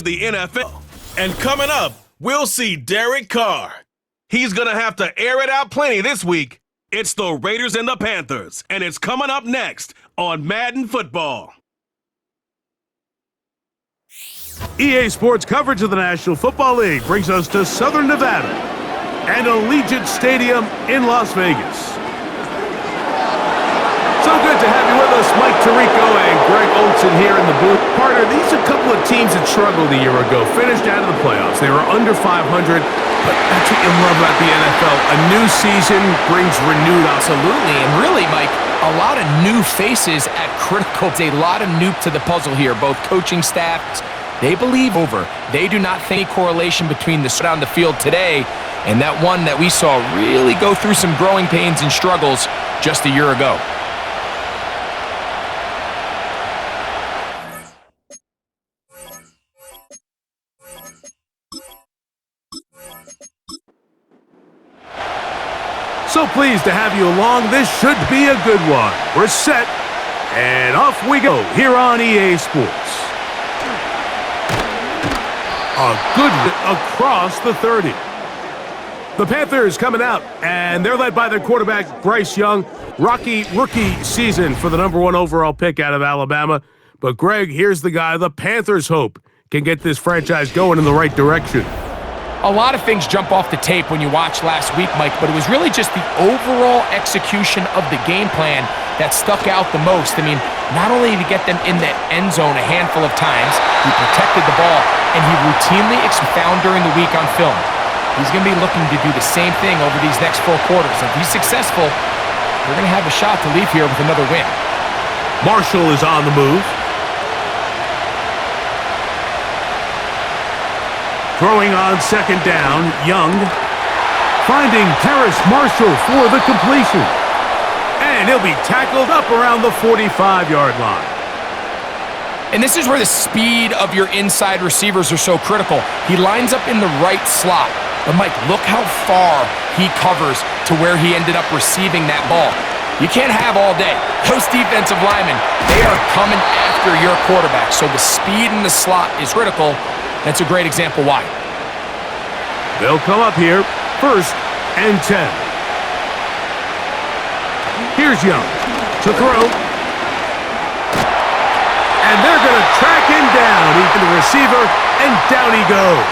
the NFL. And coming up, we'll see Derek Carr. He's going to have to air it out plenty this week. It's the Raiders and the Panthers, and it's coming up next on Madden Football. EA Sports coverage of the National Football League brings us to Southern Nevada and Allegiant Stadium in Las Vegas. So good to have you with us, Mike Tirico and Greg Olson here in the booth. Partner, these are a couple of teams that struggled a year ago, finished out of the playoffs. They were under 500, but that's what you love about the NFL. A new season brings renewed. Absolutely, and really, Mike, a lot of new faces at critical. It's a lot of new to the puzzle here, both coaching staffs. They believe over. They do not think correlation between the on the field today and that one that we saw really go through some growing pains and struggles just a year ago. So pleased to have you along. This should be a good one. We're set, and off we go here on EA Sports. A good across the 30. The Panthers coming out, and they're led by their quarterback, Bryce Young. Rocky rookie season for the #1 overall pick out of Alabama. But, Greg, here's the guy the Panthers hope can get this franchise going in the right direction. A lot of things jump off the tape when you watch last week, Mike, but it was really just the overall execution of the game plan that stuck out the most. I mean, not only did he get them in the end zone a handful of times, he protected the ball, and he routinely found during the week on film. He's going to be looking to do the same thing over these next 4 quarters. If he's successful, they're going to have a shot to leave here with another win. Marshall is on the move. Throwing on second down, Young. Finding Terrace Marshall for the completion. And he'll be tackled up around the 45-yard line. And this is where the speed of your inside receivers are so critical. He lines up in the right slot. But, Mike, look how far he covers to where he ended up receiving that ball. You can't have all day. Those defensive linemen, they are coming after your quarterback. So the speed in the slot is critical. That's a great example why. They'll come up here, 1st and 10. Here's Young to throw. And they're going to track him down. He's the receiver, and down he goes.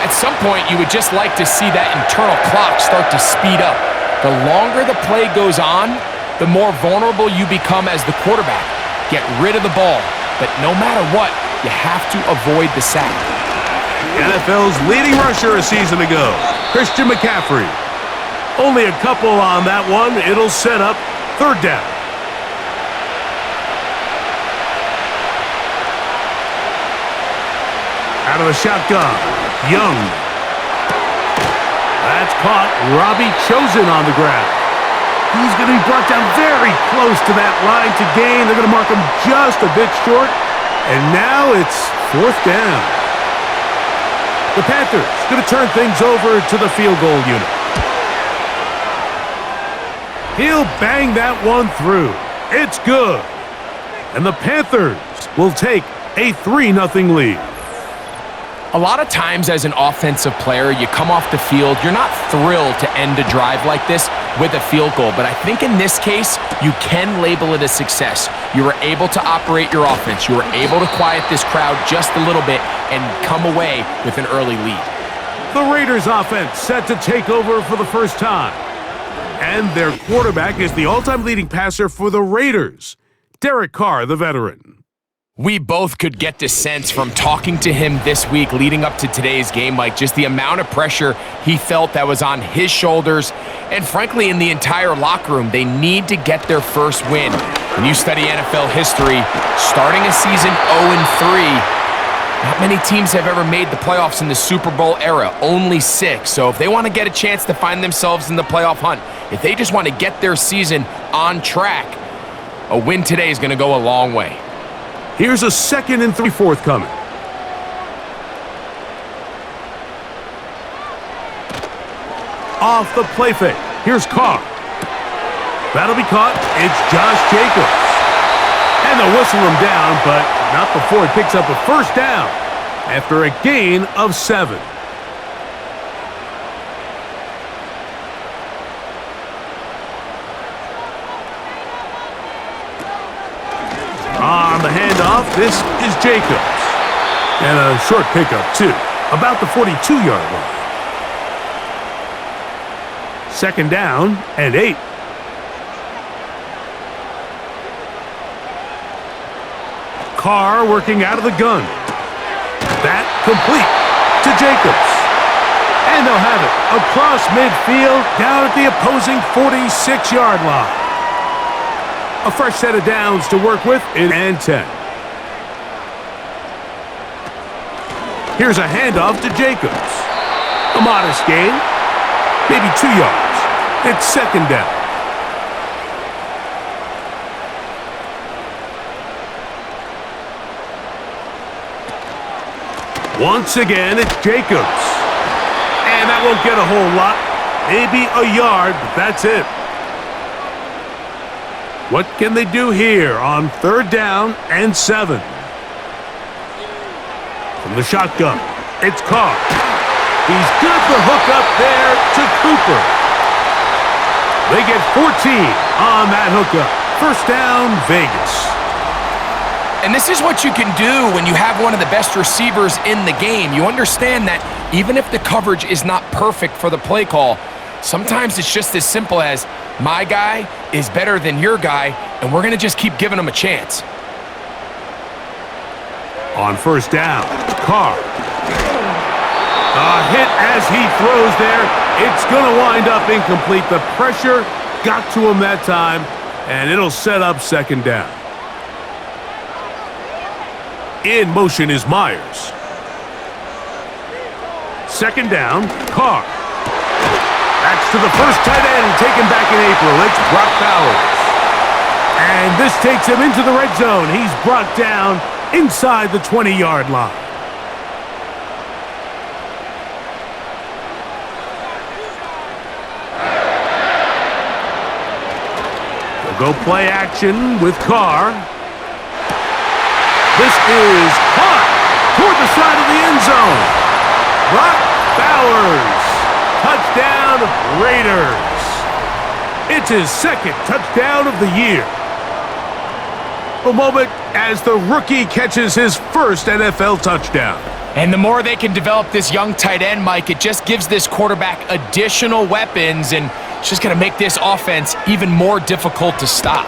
At some point, you would just like to see that internal clock start to speed up. The longer the play goes on, the more vulnerable you become as the quarterback. Get rid of the ball, but no matter what, you have to avoid the sack. NFL's leading rusher a season ago, Christian McCaffrey. Only a couple on that one. It'll set up 3rd down. Out of the shotgun, Young. That's caught. Robbie Chosen on the ground. He's going to be brought down very close to that line to gain. They're going to mark him just a bit short. And now it's 4th down. The Panthers going to turn things over to the field goal unit. He'll bang that one through. It's good. And the Panthers will take a 3-0 lead. A lot of times as an offensive player, you come off the field, you're not thrilled to end a drive like this with a field goal. But I think in this case, you can label it a success. You were able to operate your offense. You were able to quiet this crowd just a little bit and come away with an early lead. The Raiders offense set to take over for the first time. And their quarterback is the all-time leading passer for the Raiders, Derek Carr, the veteran. We both could get the sense from talking to him this week leading up to today's game, Mike, just the amount of pressure he felt that was on his shoulders and, frankly, in the entire locker room. They need to get their first win. When you study NFL history, starting a season 0-3, not many teams have ever made the playoffs in the Super Bowl era, only 6. So if they want to get a chance to find themselves in the playoff hunt, if they just want to get their season on track, a win today is going to go a long way. Here's a 2nd and 3 forthcoming. Off the play fake. Here's Carr. That'll be caught. It's Josh Jacobs. And they'll whistle him down, but Not before he picks up a first down after a gain of 7. On the handoff, this is Jacobs. And a short pickup, too, about the 42-yard line. Second down and 8. Carr working out of the gun. That complete to Jacobs. And they'll have it across midfield down at the opposing 46-yard line. A fresh set of downs to work with and 10. Here's a handoff to Jacobs. A modest gain, maybe 2 yards. It's second down. Once again, it's Jacobs. And that won't get a whole lot. Maybe a yard, but that's it. What can they do here on third down and 7? From the shotgun, it's Carr. He's good to hook up there to Cooper. They get 14 on that hookup. First down, Vegas. And this is what you can do when you have one of the best receivers in the game. You understand that even if the coverage is not perfect for the play call, sometimes it's just as simple as my guy is better than your guy, and we're going to just keep giving him a chance. On first down, Carr. A hit as he throws there. It's going to wind up incomplete. The pressure got to him that time, and it'll set up second down. In motion is Myers. Second down, Carr. That's to the first tight end taken back in April. It's Brock Bowers. And this takes him into the red zone. He's brought down inside the 20-yard line. They'll go play action with Carr. This is caught toward the side of the end zone. Brock Bowers. Touchdown, Raiders. It's his second touchdown of the year. A moment as the rookie catches his first NFL touchdown. And the more they can develop this young tight end, Mike, it just gives this quarterback additional weapons, and it's just going to make this offense even more difficult to stop.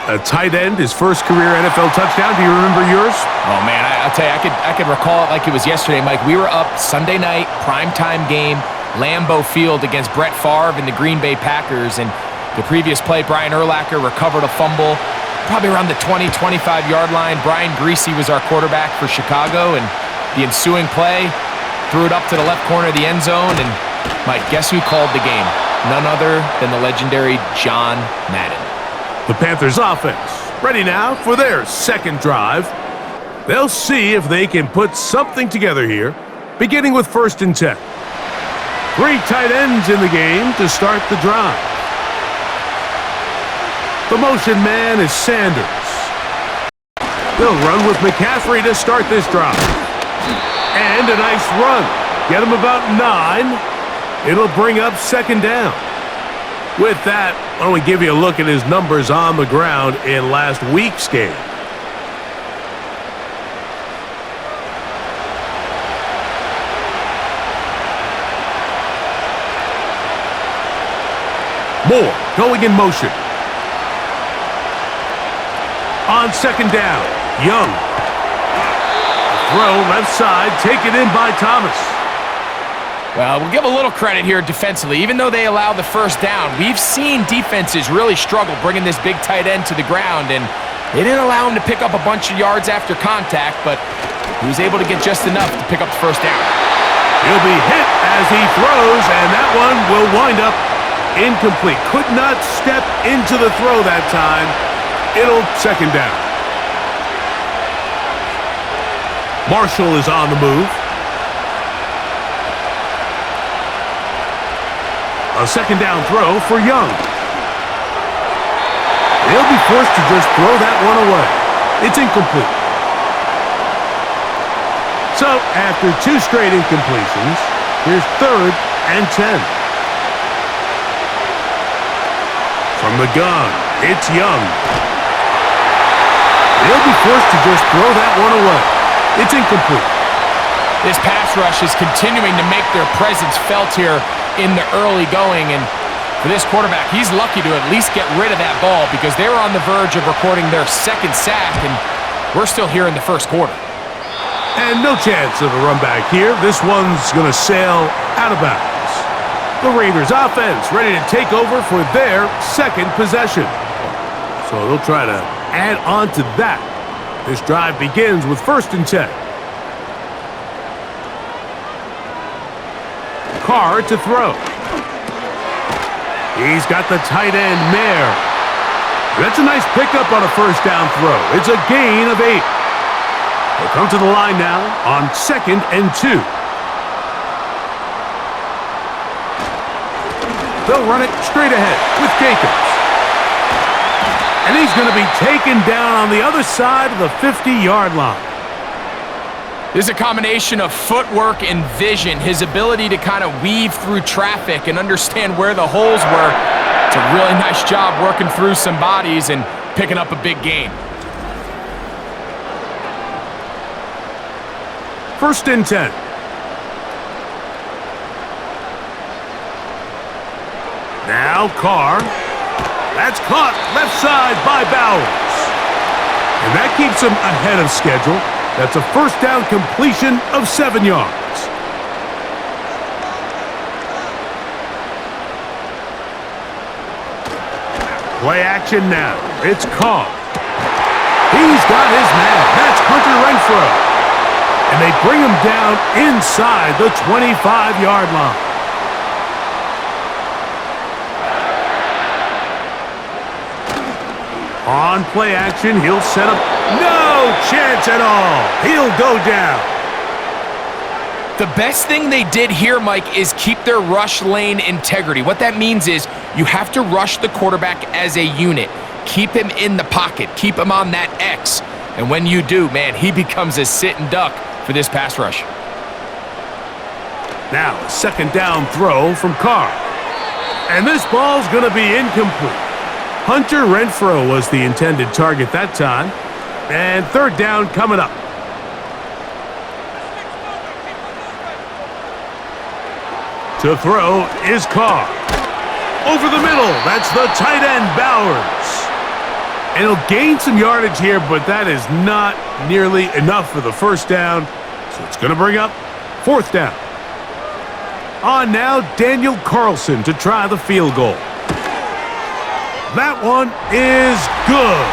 A tight end, his first career NFL touchdown. Do you remember yours? Oh, man, I'll tell you, I could recall it like it was yesterday, Mike. We were up Sunday night, primetime game, Lambeau Field against Brett Favre and the Green Bay Packers. And the previous play, Brian Urlacher recovered a fumble probably around the 20, 25-yard line. Brian Greasy was our quarterback for Chicago, and the ensuing play threw it up to the left corner of the end zone. And, Mike, guess who called the game? None other than the legendary John Madden. The Panthers offense ready now for their second drive. They'll see if they can put something together here, beginning with first and 10. 3 tight ends in the game to start the drive. The motion man is Sanders. They'll run with McCaffrey to start this drive. And a nice run. Get him about 9. It'll bring up second down. With that, why don't we give you a look at his numbers on the ground in last week's game. Moore going in motion. On second down, Young. Throw left side, taken in by Thomas. Well, we'll give a little credit here defensively. Even though they allowed the first down, we've seen defenses really struggle bringing this big tight end to the ground, and they didn't allow him to pick up a bunch of yards after contact, but he was able to get just enough to pick up the first down. He'll be hit as he throws, and that one will wind up incomplete. Could not step into the throw that time. It'll second down. Marshall is on the move. A second down throw for Young. They'll be forced to just throw that one away. It's incomplete. So, after 2 straight incompletions, here's 3rd and 10. From the gun, it's Young. They'll be forced to just throw that one away. It's incomplete. This pass rush is continuing to make their presence felt here in the early going, and for this quarterback, he's lucky to at least get rid of that ball because they were on the verge of recording their 2nd sack, and we're still here in the 1st quarter. And no chance of a run back here. This one's going to sail out of bounds. The Raiders offense ready to take over for their 2nd possession. So they'll try to add on to that. This drive begins with 1st and 10. Carr to throw. He's got the tight end, Mayer. That's a nice pickup on a 1st down throw. It's a gain of 8. They'll come to the line now on 2nd and 2. They'll run it straight ahead with Jacobs. And he's going to be taken down on the other side of the 50-yard line. This is a combination of footwork and vision, his ability to kind of weave through traffic and understand where the holes were. It's a really nice job working through some bodies and picking up a big gain. 1st and 10. Now Carr. That's caught left side by Bowers. And that keeps him ahead of schedule. That's a 1st down completion of 7 yards. Play action now. It's Carr. He's got his man. That's Hunter Renfrow. And they bring him down inside the 25-yard line. On play action, he'll set up. No chance at all. He'll go down. The best thing they did here, Mike, is keep their rush lane integrity. What that means is you have to rush the quarterback as a unit. Keep him in the pocket. Keep him on that X. And when you do, man, he becomes a sit and duck for this pass rush. Now, a 2nd down throw from Carr. And this ball's going to be incomplete. Hunter Renfrow was the intended target that time. And 3rd down coming up. To throw is Carr. Over the middle, that's the tight end, Bowers. And he'll gain some yardage here, but that is not nearly enough for the 1st down. So it's going to bring up 4th down. On now, Daniel Carlson to try the field goal. That one is good.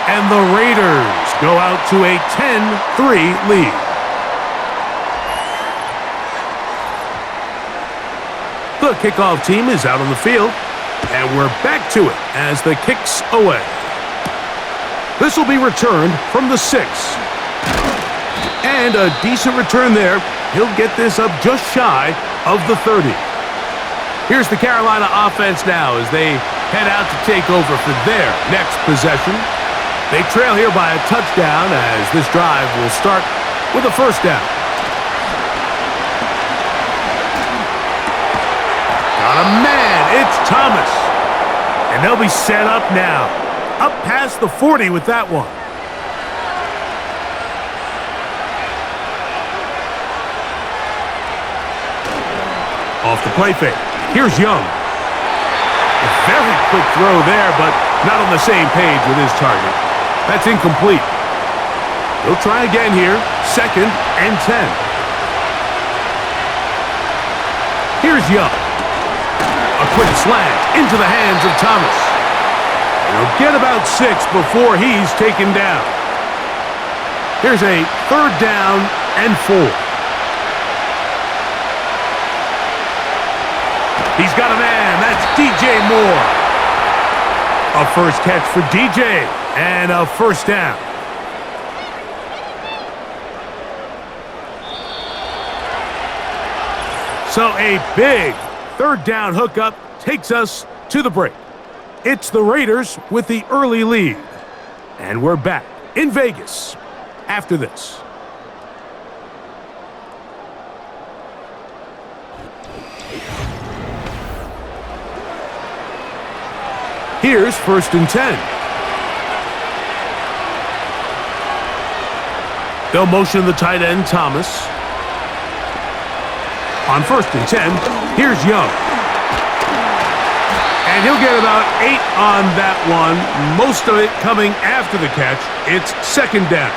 And the Raiders go out to a 10-3 lead. The kickoff team is out on the field, and we're back to it as the kick's away. This will be returned from the 6. And a decent return there. He'll get this up just shy of the 30. Here's the Carolina offense now as they head out to take over for their next possession. They trail here by a touchdown as this drive will start with a 1st down. Got a man, it's Thomas. And they'll be set up now. Up past the 40 with that one. Off the play fake. Here's Young. A very quick throw there, but not on the same page with his target. That's incomplete. He'll try again here. 2nd and 10. Here's Young. A quick slant into the hands of Thomas. And he'll get about 6 before he's taken down. Here's a 3rd down and 4. He's got a man. That's DJ Moore. A 1st catch for DJ and a 1st down. So a big 3rd down hookup takes us to the break. It's the Raiders with the early lead. And we're back in Vegas after this. Here's 1st and 10. They'll motion the tight end, Thomas. On 1st and 10, here's Young. And he'll get about 8 on that one, most of it coming after the catch. It's 2nd down.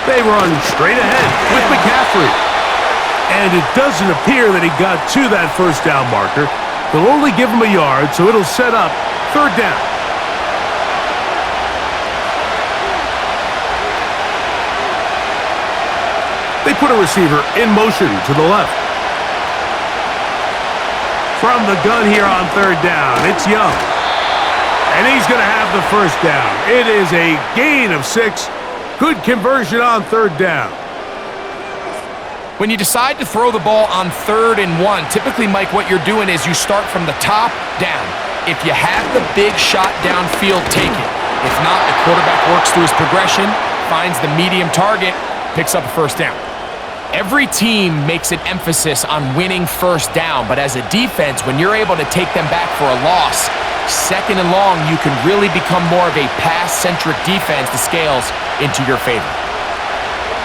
They run straight ahead with McCaffrey. And it doesn't appear that he got to that 1st down marker. They'll only give him a yard, so it'll set up 3rd down. They put a receiver in motion to the left. From the gun here on 3rd down, it's Young. And he's going to have the 1st down. It is a gain of 6. Good conversion on 3rd down. When you decide to throw the ball on 3rd and 1, typically, Mike, what you're doing is you start from the top down. If you have the big shot downfield, take it. If not, the quarterback works through his progression, finds the medium target, picks up a 1st down. Every team makes an emphasis on winning 1st down, but as a defense, when you're able to take them back for a loss, 2nd and long, you can really become more of a pass-centric defense. The scales into your favor.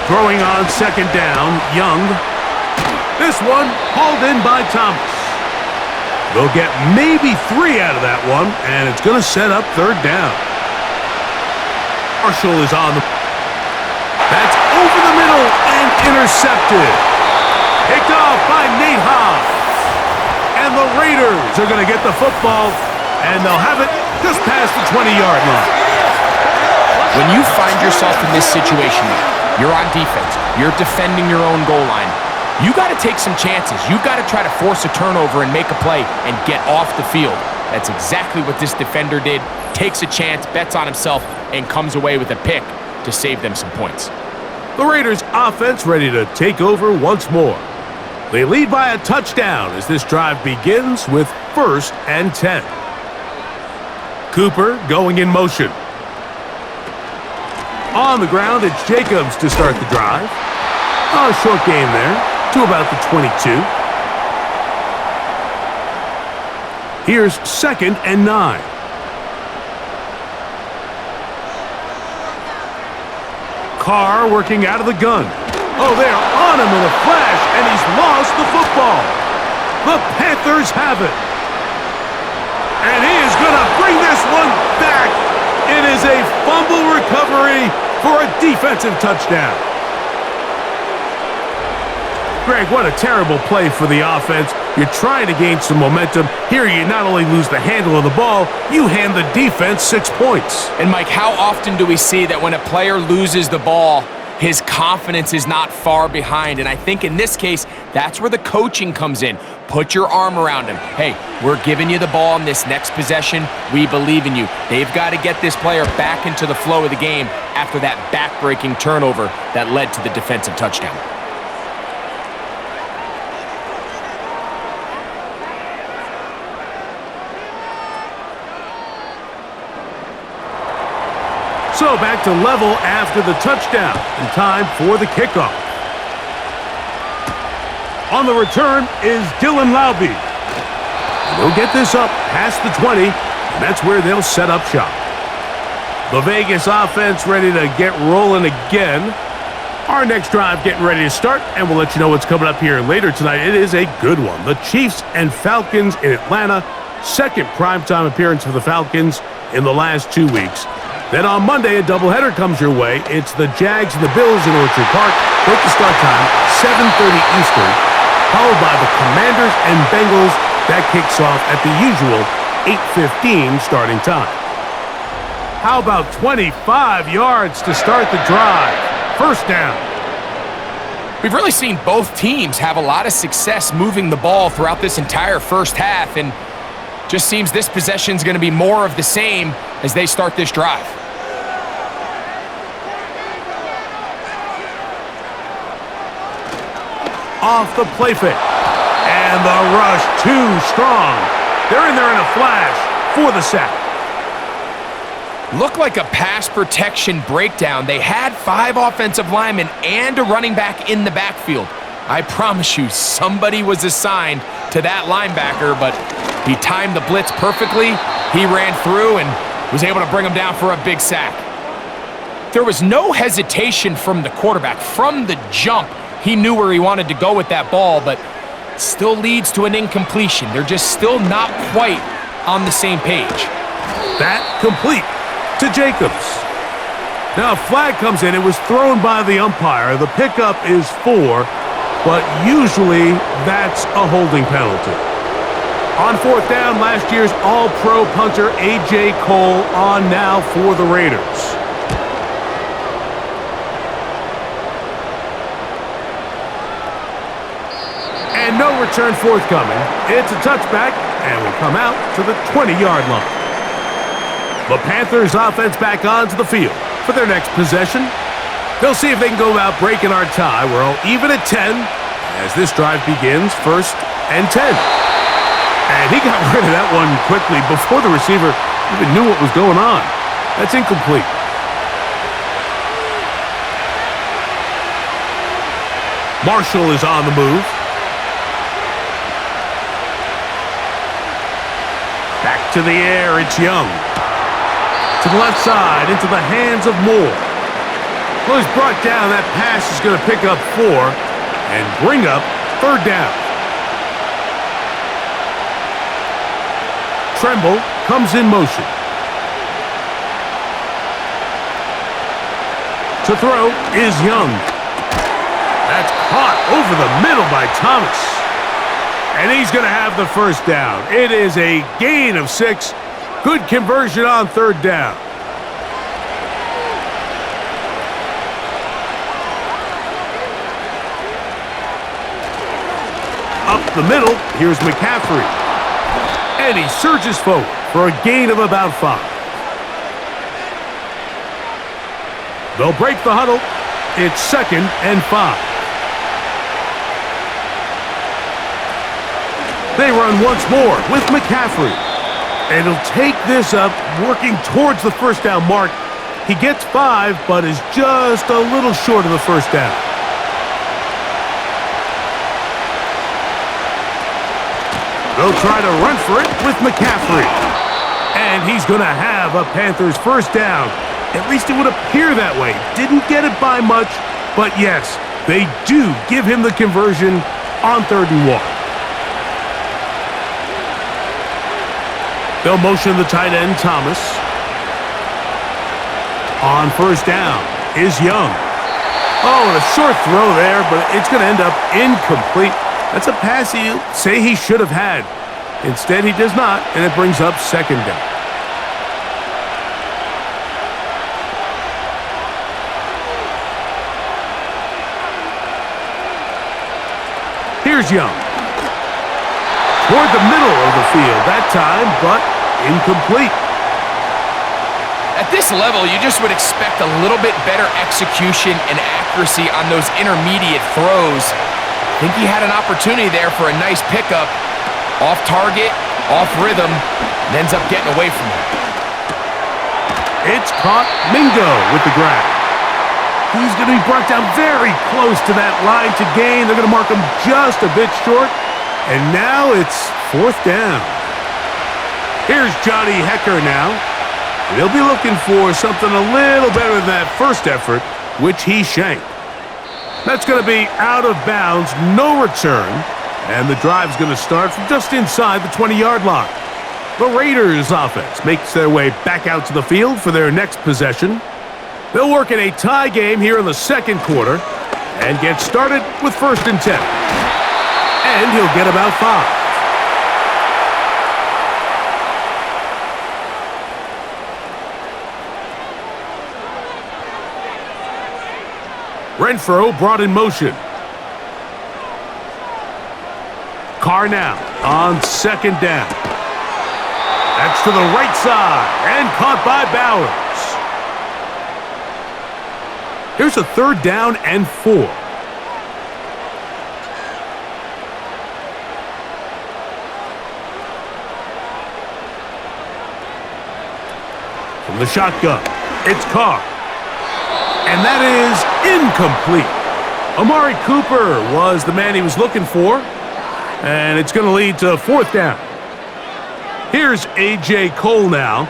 Throwing on 2nd down, Young. This one hauled in by Thomas. They'll get maybe 3 out of that one, and it's going to set up 3rd down. Marshall is on the... That's over the middle and intercepted. Picked off by Nate Hobbs. And the Raiders are going to get the football, and they'll have it just past the 20-yard line. When you find yourself in this situation, you're on defense, you're defending your own goal line, you got to take some chances. You've got to try to force a turnover and make a play and get off the field. That's exactly what this defender did. Takes a chance, bets on himself, and comes away with a pick to save them some points. The Raiders' offense ready to take over once more. They lead by a touchdown as this drive begins with 1st and 10. Cooper going in motion. On the ground, it's Jacobs to start the drive. A short gain there to about the 22. Here's 2nd and 9. Carr working out of the gun. Oh, they're on him in a flash, and he's lost the football. The Panthers have it. And he is going to bring this one back. It is a fumble recovery for a defensive touchdown. Greg, what a terrible play for the offense. You're trying to gain some momentum. Here you not only lose the handle of the ball, you hand the defense 6 points. And Mike, how often do we see that when a player loses the ball, his confidence is not far behind? And I think in this case, that's where the coaching comes in. Put your arm around him. Hey, we're giving you the ball in this next possession. We believe in you. They've got to get this player back into the flow of the game after that back-breaking turnover that led to the defensive touchdown. So back to level after the touchdown, and time for the kickoff. On the return is Dylan Laube. They'll get this up past the 20, and that's where they'll set up shop. The Vegas offense ready to get rolling again. Our next drive getting ready to start, and we'll let you know what's coming up here later tonight. It is a good one. The Chiefs and Falcons in Atlanta. Second primetime appearance for the Falcons in the last 2 weeks. Then on Monday, a doubleheader comes your way. It's the Jags and the Bills in Orchard Park. Both the start time, 7:30 Eastern, followed by the Commanders and Bengals. That kicks off at the usual 8:15 starting time. How about 25 yards to start the drive? 1st down. We've really seen both teams have a lot of success moving the ball throughout this entire first half, and just seems this possession's going to be more of the same as they start this drive. Off the play fake. And the rush too strong. They're in there in a flash for the sack. Looked like a pass protection breakdown. They had 5 offensive linemen and a running back in the backfield. I promise you, somebody was assigned to that linebacker, but he timed the blitz perfectly. He ran through and was able to bring him down for a big sack. There was no hesitation from the quarterback. From the jump, he knew where he wanted to go with that ball, but still leads to an incompletion. They're just still not quite on the same page. That complete to Jacobs. Now a flag comes in. It was thrown by the umpire. The pickup is 4, but usually that's a holding penalty. On 4th down, last year's All-Pro punter A.J. Cole on now for the Raiders. And no return forthcoming. It's a touchback, and will come out to the 20-yard line. The Panthers offense back onto the field for their next possession. They'll see if they can go about breaking our tie. We're all even at 10 as this drive begins, 1st and 10. And he got rid of that one quickly before the receiver even knew what was going on. That's incomplete. Marshall is on the move. Back to the air, it's Young. To the left side, into the hands of Moore. Well, he's brought down. That pass is going to pick up 4 and bring up 3rd down. Tremble comes in motion. To throw is Young. That's caught over the middle by Thomas. And he's going to have the 1st down. It is a gain of 6. Good conversion on 3rd down. Up the middle, here's McCaffrey. And he surges forward for a gain of about 5. They'll break the huddle. It's 2nd and 5. They run once more with McCaffrey. And he'll take this up, working towards the 1st down mark. He gets 5, but is just a little short of the 1st down. They'll try to run for it with McCaffrey. And he's going to have a Panthers 1st down. At least it would appear that way. Didn't get it by much, but yes, they do give him the conversion on 3rd and 1. They'll motion the tight end, Thomas. On 1st down is Young. Oh, and a short throw there, but it's going to end up incomplete. That's a pass he'll say he should have had. Instead, he does not, and it brings up 2nd down. Here's Young. Toward the middle of the field that time, but incomplete. At this level, you just would expect a little bit better execution and accuracy on those intermediate throws. I think he had an opportunity there for a nice pickup. Off target, off rhythm, and ends up getting away from him. It's caught. Mingo with the grab. He's going to be brought down very close to that line to gain. They're going to mark him just a bit short. And now it's 4th down. Here's Johnny Hecker now. And he'll be looking for something a little better than that first effort, which he shanked. That's going to be out of bounds, no return. And the drive's going to start from just inside the 20-yard line. The Raiders offense makes their way back out to the field for their next possession. They'll work in a tie game here in the 2nd quarter and get started with 1st and 10. And he'll get about 5. Renfro brought in motion. Carr now on 2nd down. That's to the right side and caught by Bowers. Here's a 3rd down and 4. From the shotgun, it's Carr. And that is incomplete. Amari Cooper was the man he was looking for, and it's going to lead to 4th down. Here's A.J. Cole now.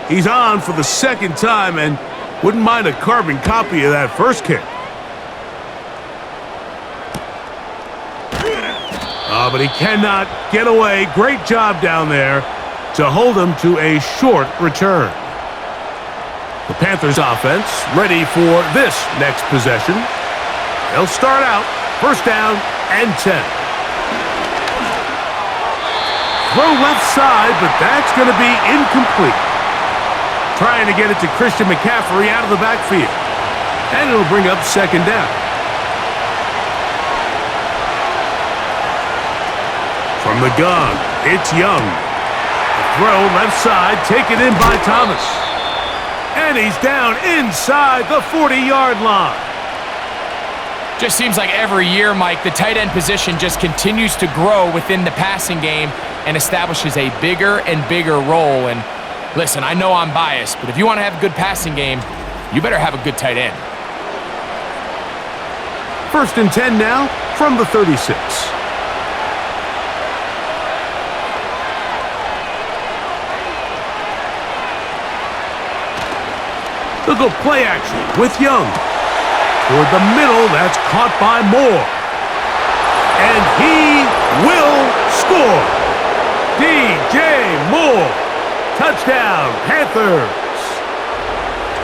He's on for the 2nd time and wouldn't mind a carbon copy of that first kick. But he cannot get away. Great job down there to hold him to a short return. The Panthers offense ready for this next possession. They'll start out 1st down and 10. Throw left side, but that's going to be incomplete. Trying to get it to Christian McCaffrey out of the backfield. And it'll bring up 2nd down. From the gun, it's Young. The throw left side, taken in by Thomas. And he's down inside the 40-yard line. Just seems like every year, Mike, the tight end position just continues to grow within the passing game and establishes a bigger and bigger role. And listen, I know I'm biased, but if you want to have a good passing game, you better have a good tight end. 1st and 10 now from the 36. They'll go play action with Young. Toward the middle, that's caught by Moore. And he will score. DJ Moore. Touchdown, Panthers.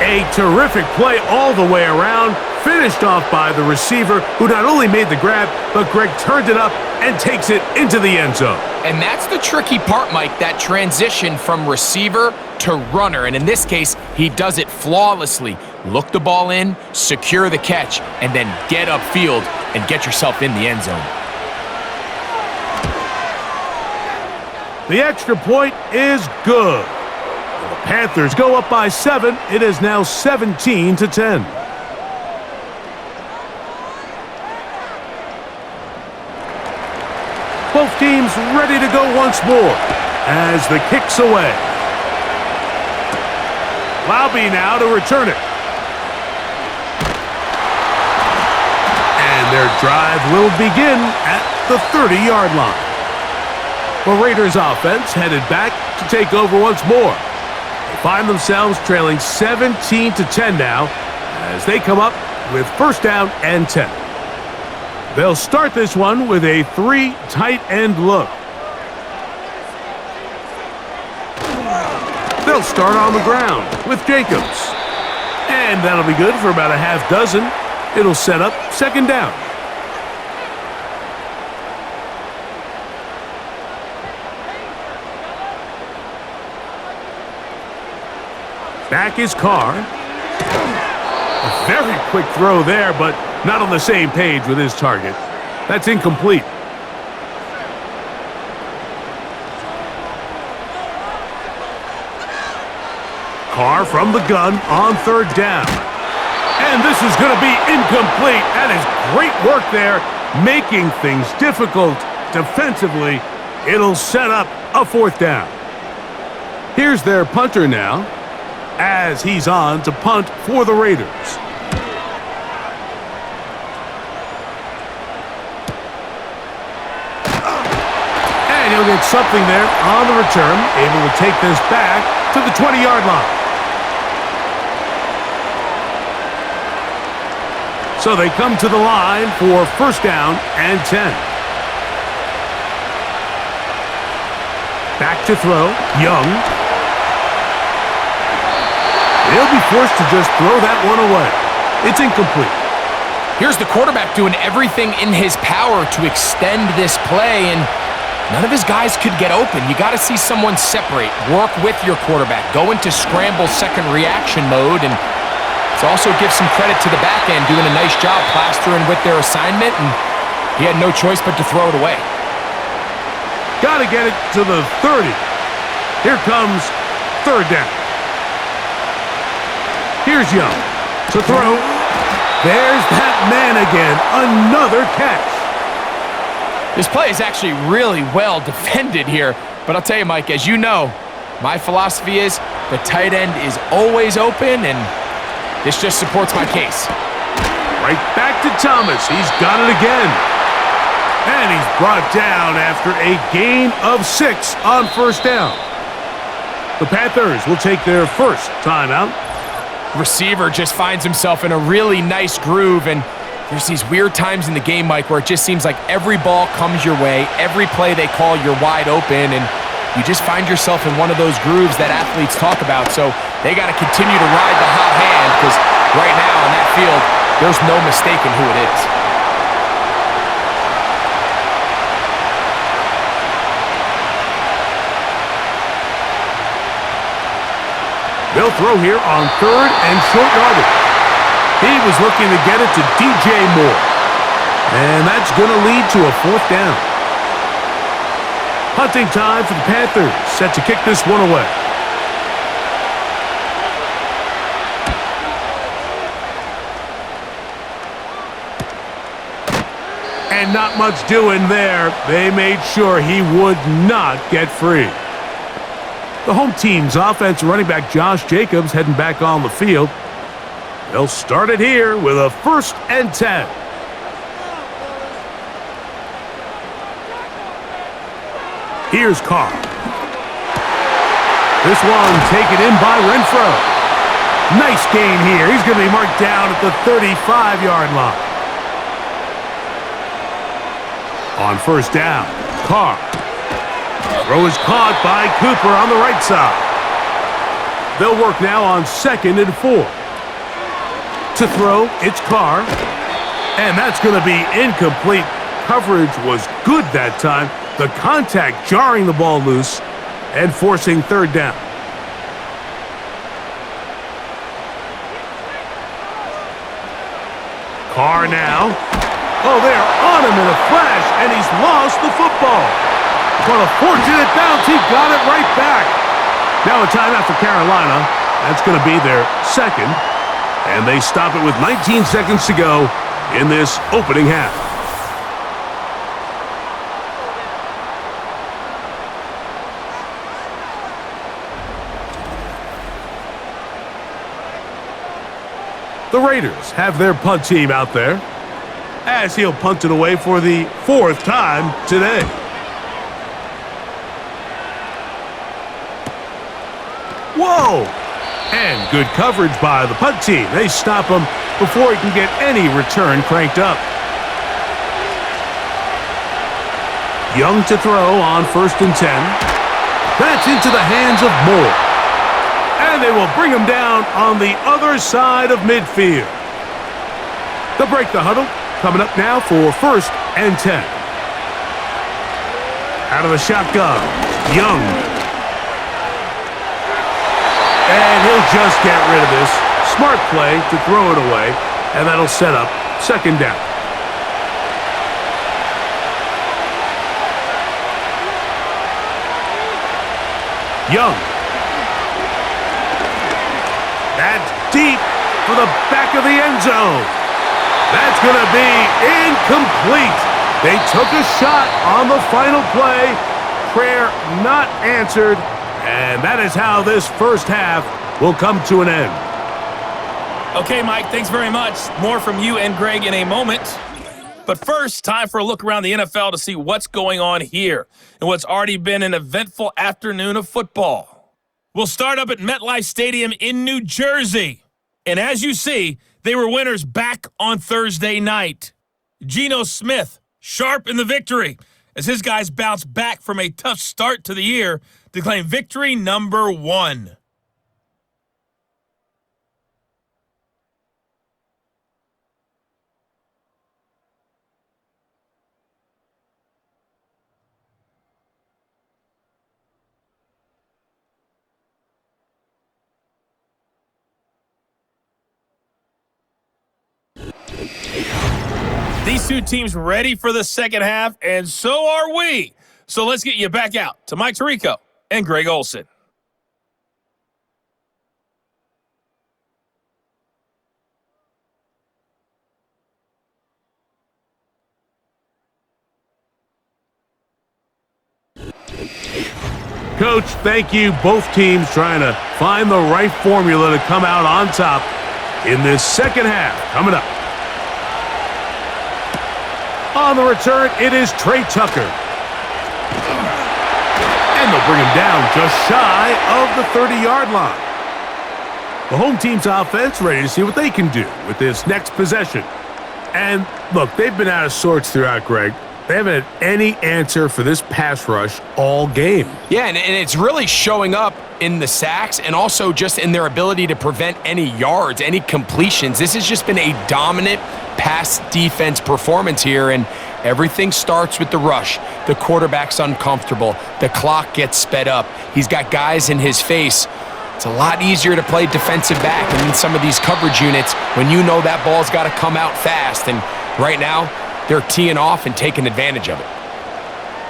A terrific play all the way around. Finished off by the receiver, who not only made the grab, but Greg turned it up and takes it into the end zone. And that's the tricky part, Mike, that transition from receiver to runner. And in this case, he does it flawlessly. Look the ball in, secure the catch, and then get upfield and get yourself in the end zone. The extra point is good. The Panthers go up by 7. It is now 17-10. Both teams ready to go once more as the kick's away. Laube now to return it. And their drive will begin at the 30-yard line. The Raiders offense headed back to take over once more. They find themselves trailing 17-10 now as they come up with 1st down and 10. They'll start this one with a 3 tight end look. They'll start on the ground with Jacobs. And that'll be good for about a half dozen. It'll set up 2nd down. Back is Carr. A very quick throw there, but not on the same page with his target. That's incomplete. Carr from the gun on 3rd down. And this is going to be incomplete. That is great work there, making things difficult defensively. It'll set up a 4th down. Here's their punter now, as he's on to punt for the Raiders. And he'll get something there on the return, able to take this back to the 20-yard line. So they come to the line for 1st down and 10. Back to throw, Young. They'll be forced to just throw that one away. It's incomplete. Here's the quarterback doing everything in his power to extend this play, and none of his guys could get open. You got to see someone separate, work with your quarterback, go into scramble second reaction mode, and to also give some credit to the back end, doing a nice job plastering with their assignment, and he had no choice but to throw it away. Got to get it to the 30. Here comes 3rd down. Here's Young to throw. There's that man again. Another catch. This play is actually really well defended here, but I'll tell you, Mike, as you know, my philosophy is the tight end is always open, and this just supports my case. Right back to Thomas. He's got it again. And he's brought down after a gain of 6 on first down. The Panthers will take their first timeout. Receiver just finds himself in a really nice groove, and there's these weird times in the game, Mike, where it just seems like every ball comes your way, every play they call, you're wide open, and you just find yourself in one of those grooves that athletes talk about. So they got to continue to ride the hot hand, because right now in that field, there's no mistaking who it is. They'll throw here on 3rd and short yardage. He was looking to get it to DJ Moore. And that's going to lead to a 4th down. Punting time for the Panthers, set to kick this one away. And not much doing there. They made sure he would not get free. The home team's offensive running back Josh Jacobs heading back on the field. They'll start it here with a 1st and 10. Here's Carr. This one taken in by Renfro. Nice gain here. He's going to be marked down at the 35-yard line. On first down, Carr. Throw is caught by Cooper on the right side. They'll work now on 2nd and 4. To throw, it's Carr. And that's going to be incomplete. Coverage was good that time. The contact jarring the ball loose and forcing 3rd down. Carr now. Oh, they're on him in a flash, and he's lost the football. What a fortunate bounce. He got it right back. Now a timeout for Carolina. That's going to be their 2nd. And they stop it with 19 seconds to go in this opening half. The Raiders have their punt team out there, as he'll punt it away for the 4th time today. Whoa! And good coverage by the punt team. They stop him before he can get any return cranked up. Young to throw on 1st and 10. That's into the hands of Moore. And they will bring him down on the other side of midfield. They'll break the huddle. Coming up now for 1st and 10. Out of the shotgun, Young. And he'll just get rid of this. Smart play to throw it away, and that'll set up 2nd down. Young. That's deep for the back of the end zone. That's going to be incomplete. They took a shot on the final play. Prayer not answered. And that is how this first half will come to an end. Okay, Mike, thanks very much. More from you and Greg in a moment. But first, time for a look around the NFL to see what's going on here and what's already been an eventful afternoon of football. We'll start up at MetLife Stadium in New Jersey. And as you see, they were winners back on Thursday night. Geno Smith, sharp in the victory, as his guys bounce back from a tough start to the year to claim victory number 1. These two teams ready for the second half, and so are we. So let's get you back out to Mike Tirico and Greg Olson. Coach, thank you. Both teams trying to find the right formula to come out on top in this second half. Coming up. On the return, it is Trey Tucker. And they'll bring him down just shy of the 30-yard line. The home team's offense ready to see what they can do with this next possession. And look, they've been out of sorts throughout, Greg. They haven't had any answer for this pass rush all game. Yeah, and it's really showing up in the sacks and also just in their ability to prevent any yards, any completions. This has just been a dominant pass defense performance here, and everything starts with the rush. The quarterback's uncomfortable. The clock gets sped up. He's got guys in his face. It's a lot easier to play defensive back and in some of these coverage units when you know that ball's got to come out fast. And right now, they're teeing off and taking advantage of it.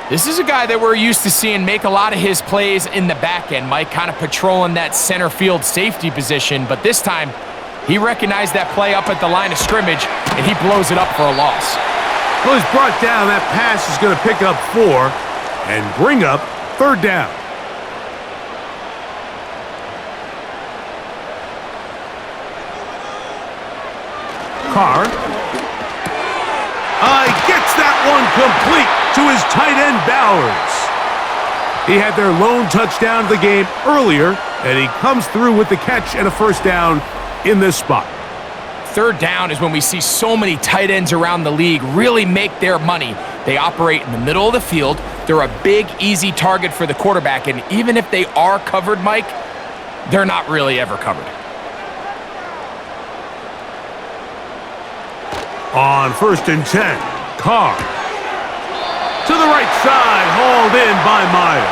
This is a guy that we're used to seeing make a lot of his plays in the back end, Mike, kind of patrolling that center field safety position. But this time, he recognized that play up at the line of scrimmage, and he blows it up for a loss. Well, he's brought down. That pass is going to pick up 4 and bring up 3rd down. Carr. He gets that one complete to his tight end, Bowers. He had their lone touchdown of the game earlier, and he comes through with the catch and a 1st down in this spot. 3rd down is when we see so many tight ends around the league really make their money. They operate in the middle of the field. They're a big, easy target for the quarterback, and even if they are covered, Mike, they're not really ever covered. On 1st and 10, Carr. To the right side, hauled in by Myers.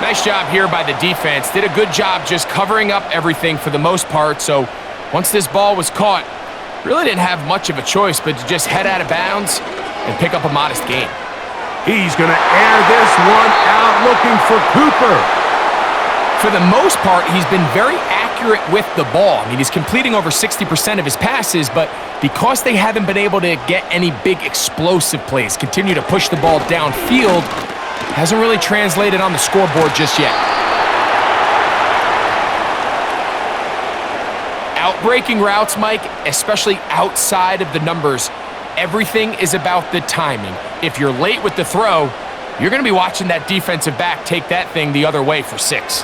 Nice job here by the defense. Did a good job just covering up everything for the most part. So once this ball was caught, really didn't have much of a choice but to just head out of bounds and pick up a modest gain. He's going to air this one out looking for Cooper. For the most part, he's been very accurate with the ball. I mean, he's completing over 60% of his passes, but because they haven't been able to get any big explosive plays, continue to push the ball downfield, hasn't really translated on the scoreboard just yet. Outbreaking routes, Mike, especially outside of the numbers, everything is about the timing. If you're late with the throw, you're going to be watching that defensive back take that thing the other way for 6.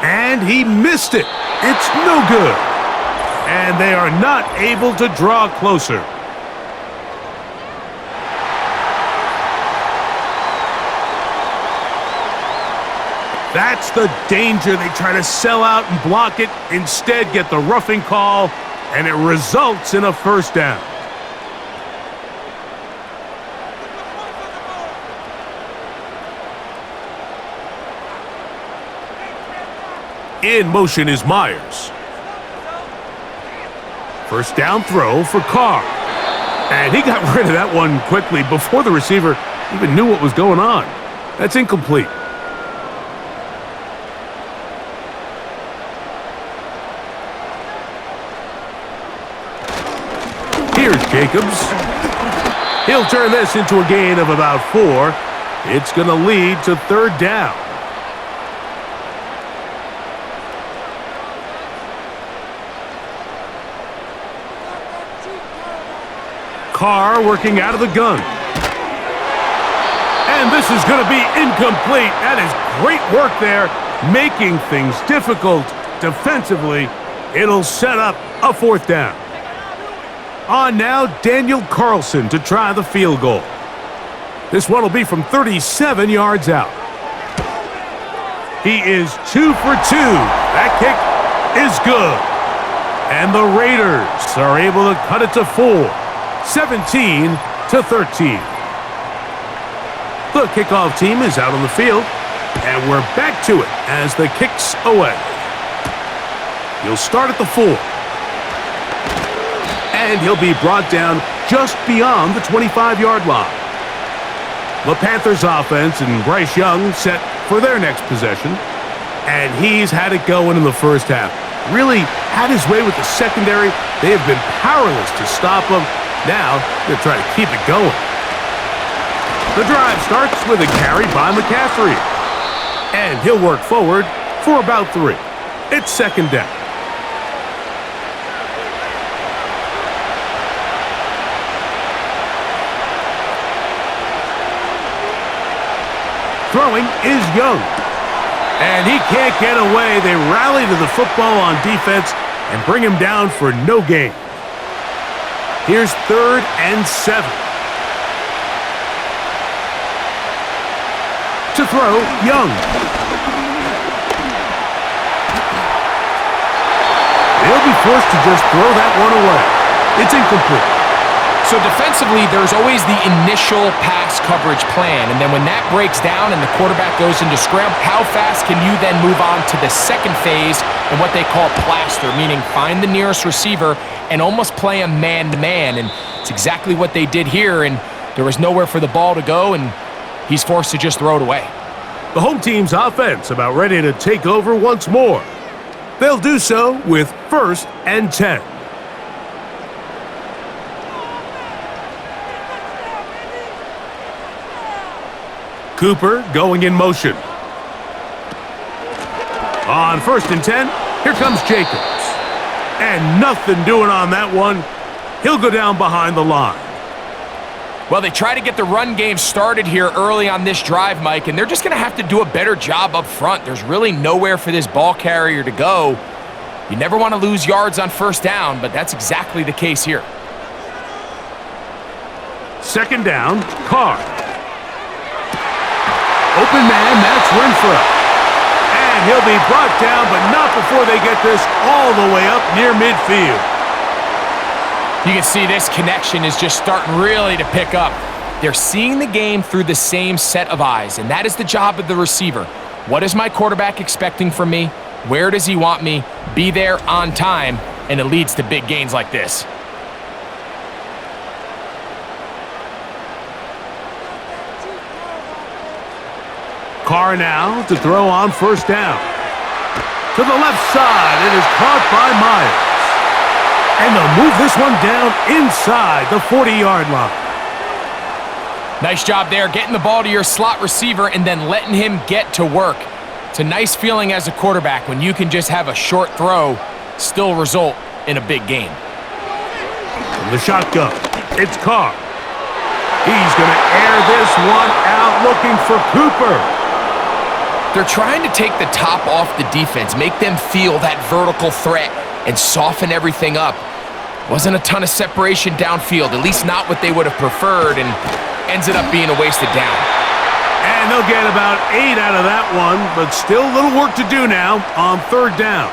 And he missed it. It's no good. And they are not able to draw closer. That's the danger. They try to sell out and block it. Instead, get the roughing call, and it results in a 1st down. In motion is Myers. 1st down throw for Carr. And he got rid of that one quickly before the receiver even knew what was going on. That's incomplete. Here's Jacobs. He'll turn this into a gain of about 4. It's going to lead to 3rd down. Carr working out of the gun. And this is going to be incomplete. That is great work there, making things difficult defensively. It'll set up a 4th down. On now, Daniel Carlson to try the field goal. This one will be from 37 yards out. He is 2 for 2. That kick is good. And the Raiders are able to cut it to 4. 17-13. The kickoff team is out on the field, and we're back to it as the kick's away. He'll start at the 4. And he'll be brought down just beyond the 25-yard line. The Panthers offense and Bryce Young set for their next possession, and he's had it going in the 1st half. Really had his way with the secondary. They have been powerless to stop him. Now, they're trying to keep it going. The drive starts with a carry by McCaffrey. And he'll work forward for about 3. It's 2nd down. Throwing is Young. And he can't get away. They rally to the football on defense and bring him down for no gain. Here's 3rd and 7. To throw, Young. They'll be forced to just throw that one away. It's incomplete. So defensively, there's always the initial pass coverage plan, and then when that breaks down and the quarterback goes into scramble, how fast can you then move on to the second phase and what they call plaster, meaning find the nearest receiver and almost play him man-to-man, and it's exactly what they did here, and there was nowhere for the ball to go, and he's forced to just throw it away. The home team's offense about ready to take over once more. They'll do so with 1st and 10. Cooper going in motion. On 1st and 10, here comes Jacobs. And nothing doing on that one. He'll go down behind the line. Well, they try to get the run game started here early on this drive, Mike, and they're just going to have to do a better job up front. There's really nowhere for this ball carrier to go. You never want to lose yards on 1st down, but that's exactly the case here. 2nd down, Carr. Open man, that's Renfro. And he'll be brought down, but not before they get this all the way up near midfield. You can see this connection is just starting really to pick up. They're seeing the game through the same set of eyes, and that is the job of the receiver. What is my quarterback expecting from me? Where does he want me? Be there on time, and it leads to big gains like this. Carr now to throw on 1st down. To the left side, it is caught by Myers. And they'll move this one down inside the 40-yard line. Nice job there, getting the ball to your slot receiver and then letting him get to work. It's a nice feeling as a quarterback when you can just have a short throw, still result in a big game. From the shotgun, it's Carr. He's going to air this one out looking for Cooper. They're trying to take the top off the defense, make them feel that vertical threat, and soften everything up. Wasn't a ton of separation downfield, at least not what they would have preferred, and ends it up being a wasted down. And they'll get about 8 out of that one, but still a little work to do now on 3rd down.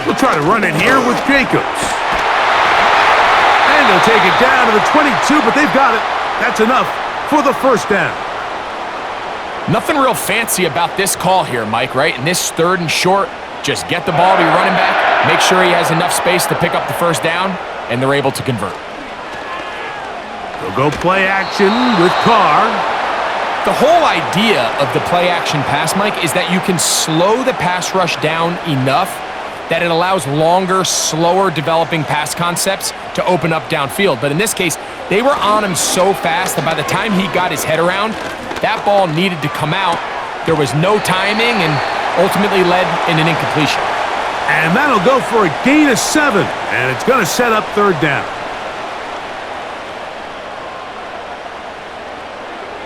We'll try to run it here with Jacobs. And they'll take it down to the 22, but they've got it. That's enough for the 1st down. Nothing real fancy about this call here, Mike, right? In this 3rd and short, just get the ball to your running back, make sure he has enough space to pick up the 1st down, and they're able to convert. They'll go play action with Carr. The whole idea of the play action pass, Mike, is that you can slow the pass rush down enough that it allows longer, slower developing pass concepts to open up downfield. But in this case, they were on him so fast that by the time he got his head around, that ball needed to come out. There was no timing and ultimately led in an incompletion. And that'll go for a gain of 7, and it's going to set up 3rd down.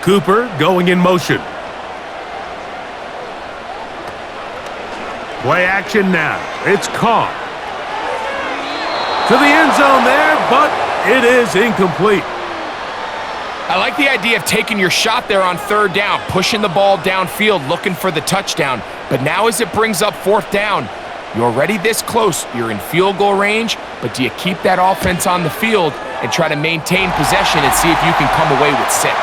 Cooper going in motion. Play action now. It's Carr. To the end zone there, but it is incomplete. I like the idea of taking your shot there on 3rd down, pushing the ball downfield, looking for the touchdown. But now as it brings up 4th down, you're already this close. You're in field goal range, but do you keep that offense on the field and try to maintain possession and see if you can come away with 6?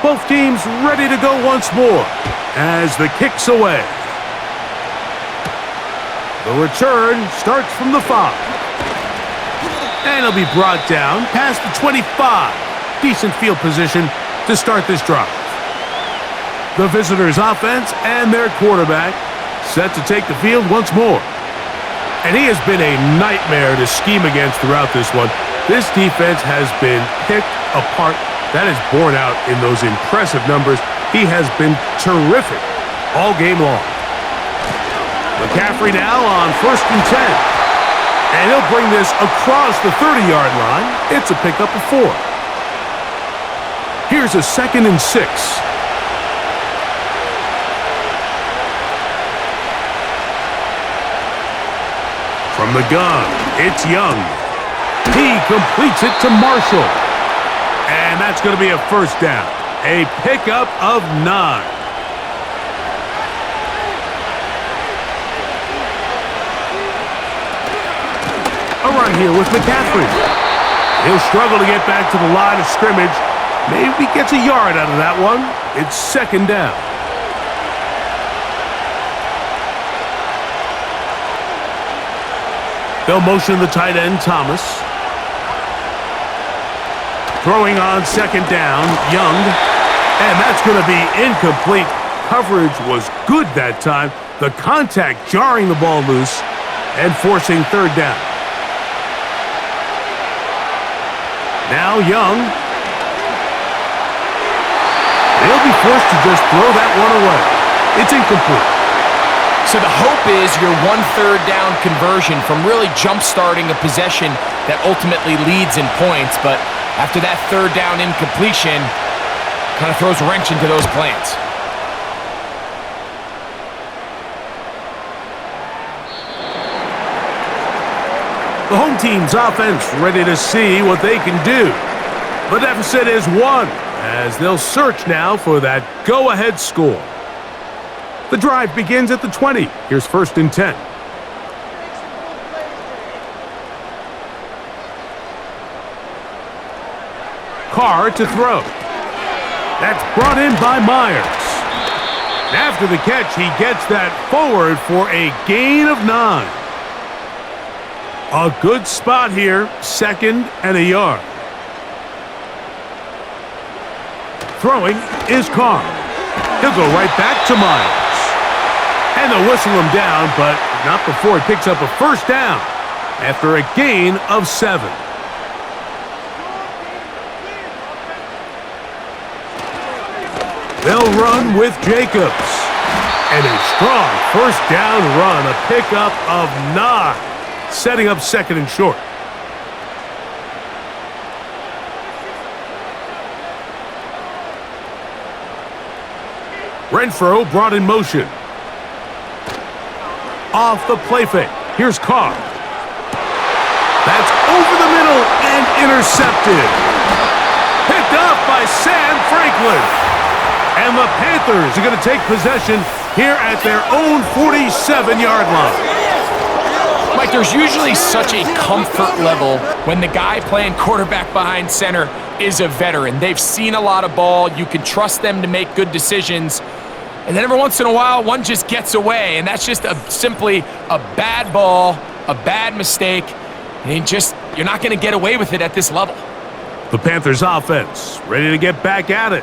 Both teams ready to go once more as the kick's away. The return starts from the 5. And it'll be brought down past the 25. Decent field position to start this drive. The visitors' offense and their quarterback set to take the field once more. And he has been a nightmare to scheme against throughout this one. This defense has been picked apart. That is borne out in those impressive numbers. He has been terrific all game long. McCaffrey now on 1st and 10. And he'll bring this across the 30-yard line. It's a pickup of 4. Here's a 2nd and 6. From the gun, it's Young. He completes it to Marshall. And that's going to be a 1st down. A pickup of 9. A run here with McCaffrey. He'll struggle to get back to the line of scrimmage. Maybe gets a yard out of that one. It's 2nd down. They'll motion the tight end, Thomas. Throwing on 2nd down, Young. And that's going to be incomplete. Coverage was good that time. The contact jarring the ball loose and forcing 3rd down. Now Young. They'll be forced to just throw that one away. It's incomplete. So the hope is your 1/3 down conversion from really jump-starting a possession that ultimately leads in points, but after that 3rd down incompletion, kind of throws a wrench into those plans. The home team's offense ready to see what they can do. The deficit is 1, as they'll search now for that go-ahead score. The drive begins at the 20. Here's 1st and 10. Carr to throw. That's brought in by Myers. After the catch, he gets that forward for a gain of 9. A good spot here, 2nd and a yard. Throwing is Carr. He'll go right back to Myers. And they'll whistle him down, but not before he picks up a 1st down after a gain of 7. They'll run with Jacobs. And a strong 1st down run, a pickup of 9. Setting up 2nd and short. Renfro brought in motion. Off the play fake. Here's Carr. That's over the middle and intercepted. Picked up by Sam Franklin. And the Panthers are going to take possession here at their own 47-yard line. Mike, there's usually such a comfort level when the guy playing quarterback behind center is a veteran. They've seen a lot of ball. You can trust them to make good decisions. And then every once in a while, one just gets away, and that's just simply a bad ball, a bad mistake, and you're not going to get away with it at this level. The Panthers offense ready to get back at it.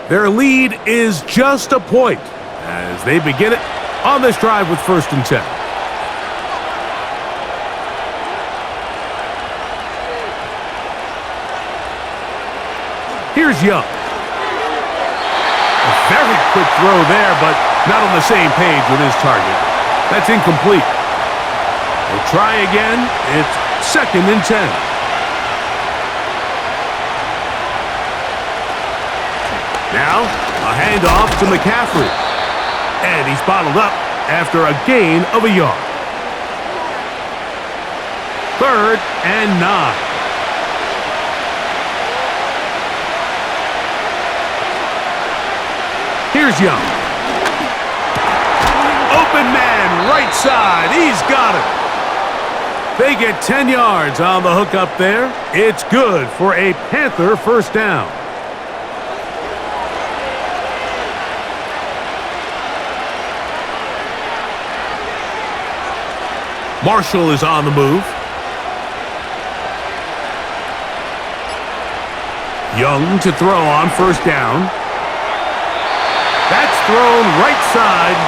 Their lead is just a point as they begin it on this drive with 1st and 10. Here's Young. A very quick throw there, but not on the same page with his target. That's incomplete. We'll try again. It's 2nd and 10. Now, a handoff to McCaffrey. And he's bottled up after a gain of a yard. 3rd and 9. Here's Young. Open man, right side. He's got it. They get 10 yards on the hook up there. It's good for a Panther 1st down. Marshall is on the move. Young to throw on 1st down. That's thrown right side,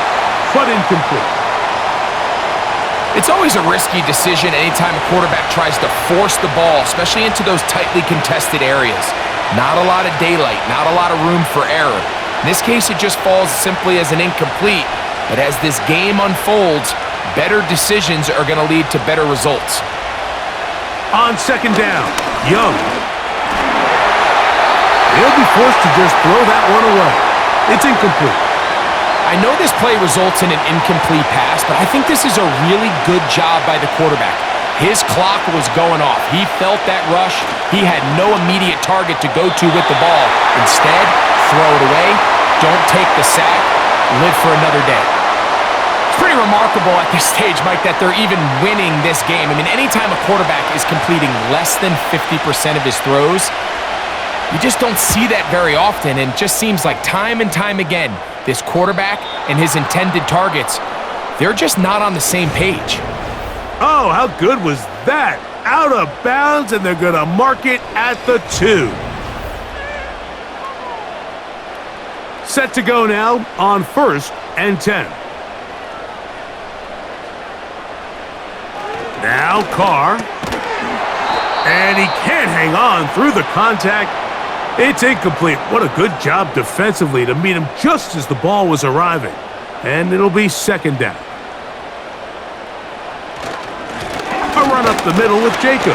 but incomplete. It's always a risky decision anytime a quarterback tries to force the ball, especially into those tightly contested areas. Not a lot of daylight, not a lot of room for error. In this case, it just falls simply as an incomplete. But as this game unfolds, better decisions are going to lead to better results. On second down, Young. He'll be forced to just throw that one away. It's incomplete. I know this play results in an incomplete pass, but I think this is a really good job by the quarterback. His clock was going off. He felt that rush. He had no immediate target to go to with the ball. Instead, throw it away. Don't take the sack. Live for another day. It's pretty remarkable at this stage, Mike, that they're even winning this game. I mean, anytime a quarterback is completing less than 50% of his throws, you just don't see that very often, and it just seems like time and time again, this quarterback and his intended targets, they're just not on the same page. Oh, how good was that? Out of bounds, and they're going to mark it at the 2. Set to go now on 1st and 10. Now Carr. And he can't hang on through the contact. It's incomplete. What a good job defensively to meet him just as the ball was arriving. And it'll be second down. A run up the middle with Jacobs.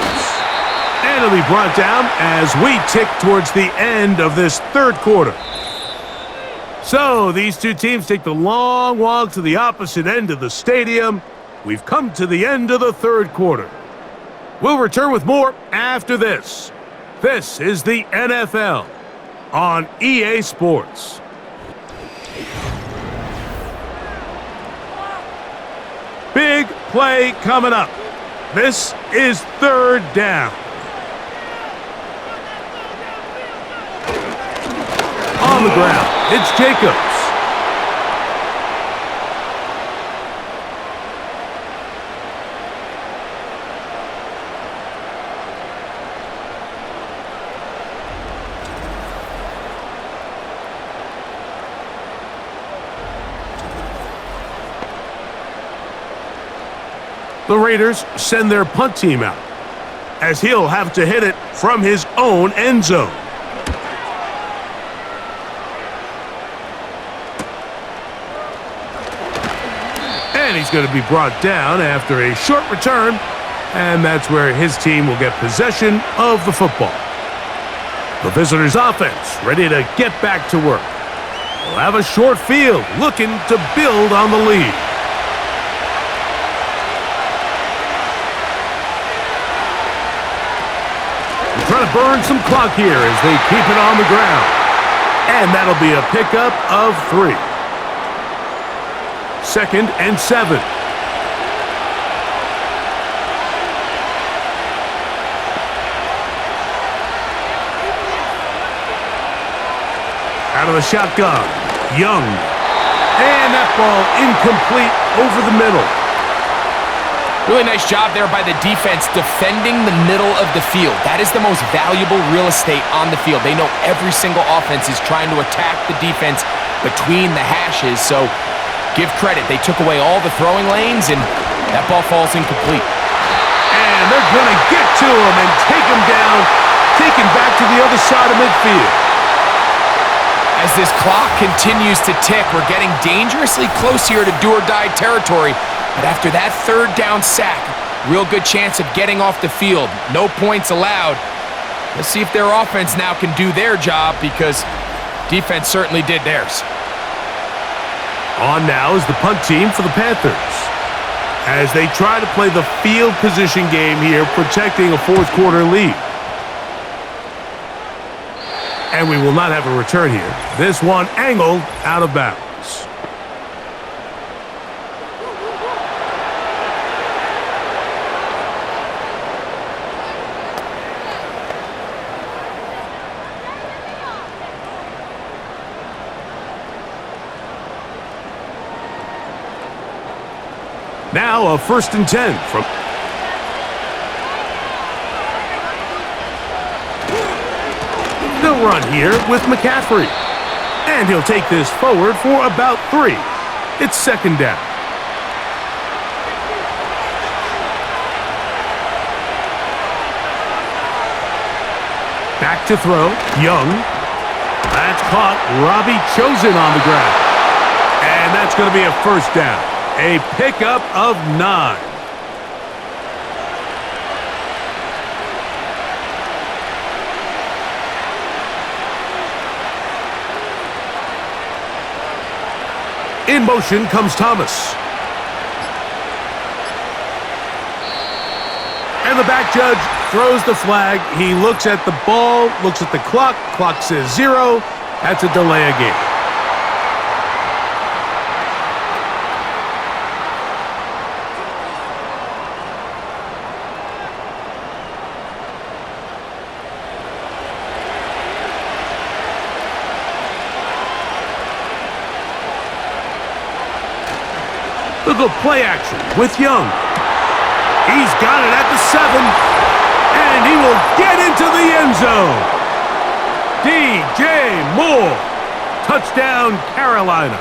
And it'll be brought down as we tick towards the end of this third quarter. So these two teams take the long walk to the opposite end of the stadium. We've come to the end of the third quarter. We'll return with more after this. This is the NFL on EA Sports. Big play coming up. This is third down. On the ground, it's Jacobs. The Raiders send their punt team out, as he'll have to hit it from his own end zone. And he's going to be brought down after a short return, and that's where his team will get possession of the football. The visitors' offense ready to get back to work. They'll have a short field looking to build on the lead. Trying to burn some clock here as they keep it on the ground. And that'll be a pickup of 3. Second and 7. Out of the shotgun, Young. And that ball incomplete over the middle. Really nice job there by the defense defending the middle of the field. That is the most valuable real estate on the field. They know every single offense is trying to attack the defense between the hashes, so give credit. They took away all the throwing lanes, and that ball falls incomplete. And they're going to get to him and take him down, taken back to the other side of midfield. As this clock continues to tick, we're getting dangerously close here to do-or-die territory. But after that third down sack, real good chance of getting off the field. No points allowed. Let's see if their offense now can do their job, because defense certainly did theirs. On now is the punt team for the Panthers, as they try to play the field position game here, protecting a fourth quarter lead. And we will not have a return here. This one angled out of bounds. Now a 1st and 10 from... They'll run here with McCaffrey. And he'll take this forward for about 3. It's second down. Back to throw, Young. That's caught. Robbie Chosen on the ground. And And that's going to be a first down. A pickup of 9. In motion comes Thomas. And the back judge throws the flag. He looks at the ball, looks at the clock. Clock says 0. That's a delay of game. Look at play action with Young. He's got it at the 7, and he will get into the end zone. DJ Moore, touchdown Carolina.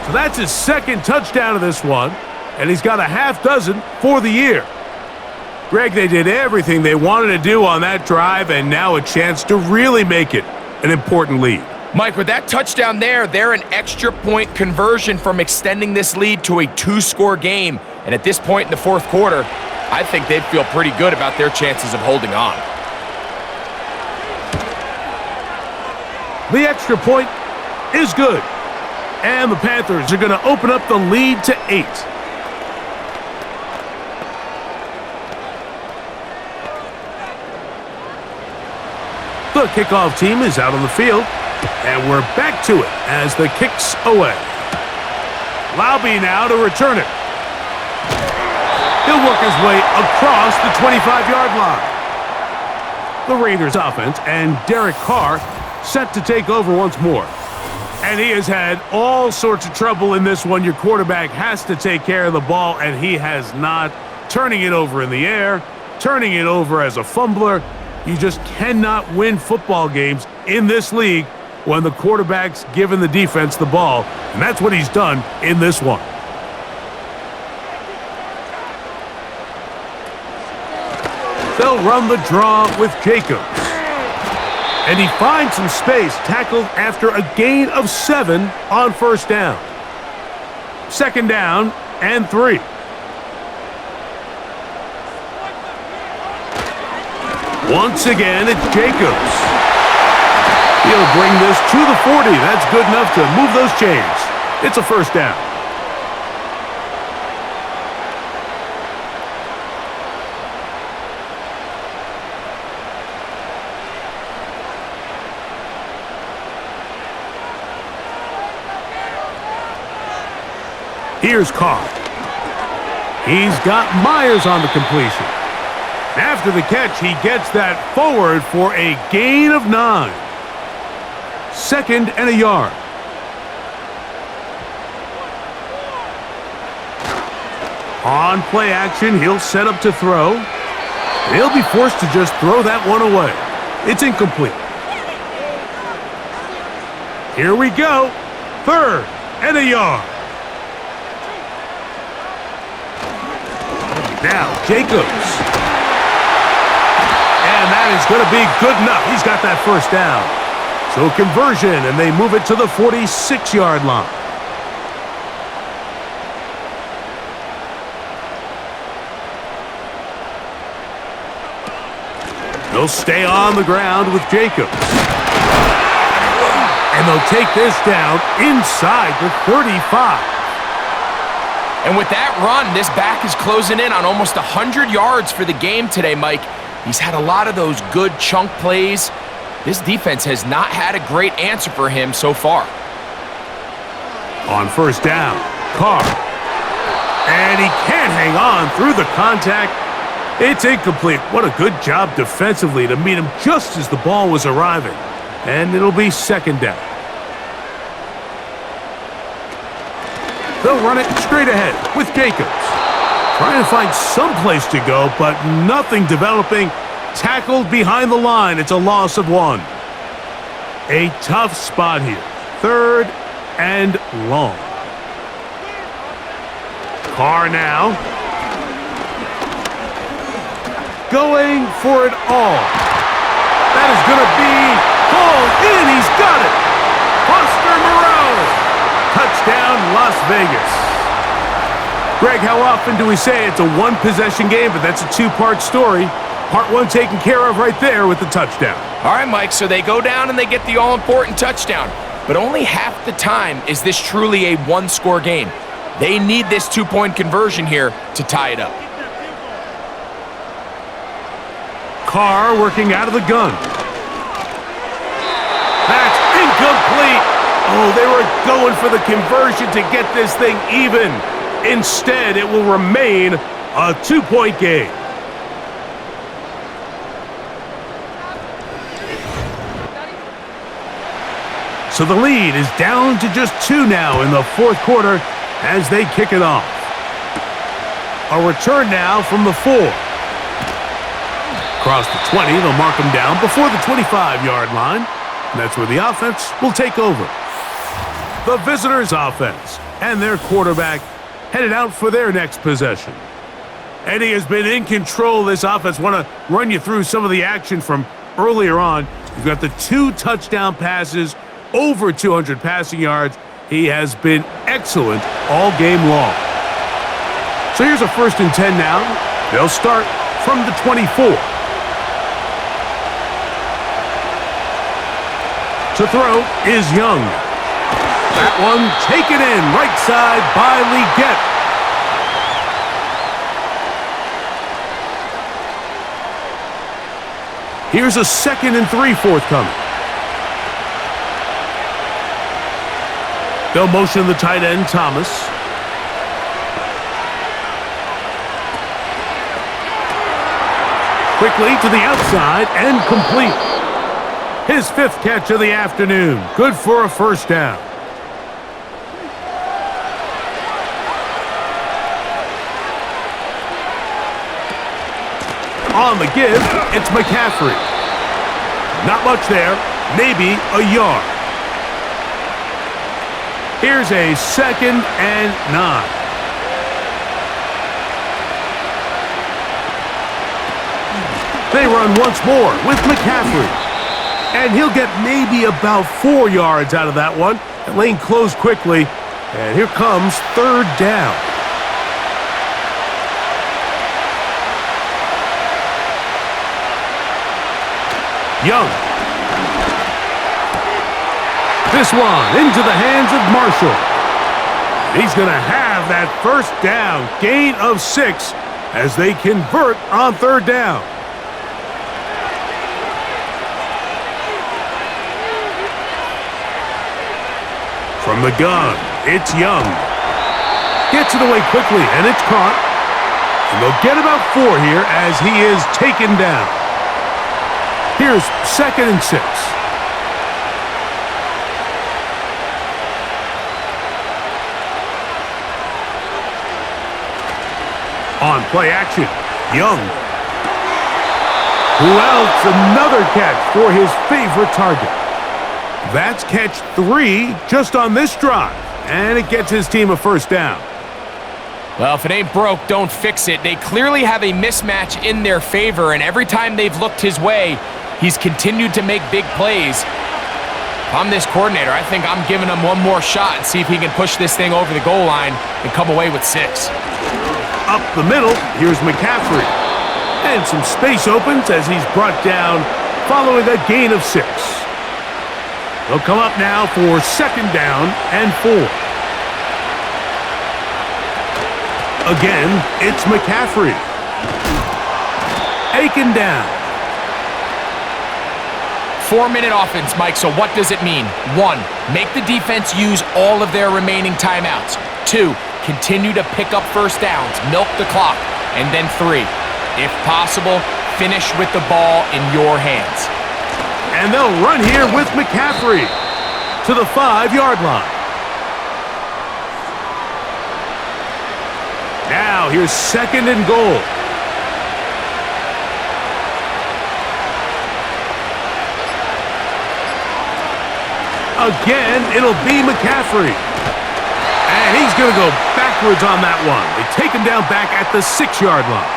So that's his second touchdown of this one, and he's got a half dozen for the year. Greg, they did everything they wanted to do on that drive, and now a chance to really make it an important lead. Mike, with that touchdown there, they're an extra point conversion from extending this lead to a 2-score game. And at this point in the fourth quarter, I think they'd feel pretty good about their chances of holding on. The extra point is good. And the Panthers are going to open up the lead to 8. The kickoff team is out on the field. And we're back to it as the kick's away. Laube now to return it. He'll work his way across the 25-yard line. The Raiders offense and Derek Carr set to take over once more. And he has had all sorts of trouble in this one. Your quarterback has to take care of the ball, and he has not. Turning it over in the air, turning it over as a fumbler. You just cannot win football games in this league when the quarterback's giving the defense the ball, and that's what he's done in this one. They'll run the draw with Jacobs. And he finds some space, tackled after a gain of 7 on first down. Second down and 3. Once again, it's Jacobs. He'll bring this to the 40. That's good enough to move those chains. It's a first down. Here's Carr. He's got Myers on the completion. After the catch, he gets that forward for a gain of 9. Second and a yard. On play action, he'll set up to throw. He'll be forced to just throw that one away. It's incomplete. Here we go. Third and a yard. Now, Jacobs. And that is going to be good enough. He's got that first down. So conversion, and they move it to the 46-yard line. They'll stay on the ground with Jacobs. And they'll take this down inside the 35. And with that run, this back is closing in on almost 100 yards for the game today, Mike. He's had a lot of those good chunk plays. This defense has not had a great answer for him so far. On first down, Carr. And he can't hang on through the contact. It's incomplete. What a good job defensively to meet him just as the ball was arriving. And it'll be second down. They'll run it straight ahead with Jacobs. Trying to find some place to go, but nothing developing. Tackled behind the line. It's a loss of 1. A tough spot here. Third and long. Carr now. Going for it all. That is going to be called in. He's got it. Foster Moreau. Touchdown Las Vegas. Greg, how often do we say it's a one-possession game, but that's a two-part story? Part one taken care of right there with the touchdown. All right, Mike, so they go down and they get the all-important touchdown. But only half the time is this truly a one-score game. They need this two-point conversion here to tie it up. Carr working out of the gun. That's incomplete. Oh, they were going for the conversion to get this thing even. Instead, it will remain a two-point game. So the lead is down to just 2 now in the fourth quarter as they kick it off. A return now from the 4. Across the 20, they'll mark them down before the 25-yard line. And that's where the offense will take over. The visitors' offense and their quarterback headed out for their next possession. Eddie has been in control of this offense. Want to run you through some of the action from earlier on. You've got the 2 touchdown passes, over 200 passing yards. He has been excellent all game long. So here's a 1st and 10 now. They'll start from the 24. To throw is Young. That one taken in right side by Leggett. Here's a 2nd and 3 forthcoming. They'll motion the tight end, Thomas. Quickly to the outside and complete. His 5th catch of the afternoon. Good for a 1st down. On the give, it's McCaffrey. Not much there, maybe a yard. Here's a 2nd and 9. They run once more with McCaffrey. And he'll get maybe about 4 yards out of that one. The lane closed quickly. And here comes 3rd down. Young. This one into the hands of Marshall. He's going to have that 1st down. Gain of 6 as they convert on 3rd down. From the gun, it's Young. Gets it away quickly, and it's caught. And they'll get about 4 here as he is taken down. Here's 2nd and 6. On play action, Young. Who else? Another catch for his favorite target. That's catch 3 just on this drive, and it gets his team a 1st down. Well, if it ain't broke, don't fix it. They clearly have a mismatch in their favor, and every time they've looked his way, he's continued to make big plays. If I'm this coordinator, I think I'm giving him one more shot and see if he can push this thing over the goal line and come away with 6. Up the middle, here's McCaffrey. And some space opens as he's brought down following a gain of 6. They'll come up now for 2nd down and 4. Again, it's McCaffrey. Aiken down. 4-minute offense, Mike, so what does it mean? 1, make the defense use all of their remaining timeouts. 2, continue to pick up 1st downs, milk the clock. And then 3, if possible, finish with the ball in your hands. And they'll run here with McCaffrey to the 5-yard line. Now here's 2nd and goal. Again, it'll be McCaffrey. And he's going to go backwards on that one. They take him down back at the 6-yard line.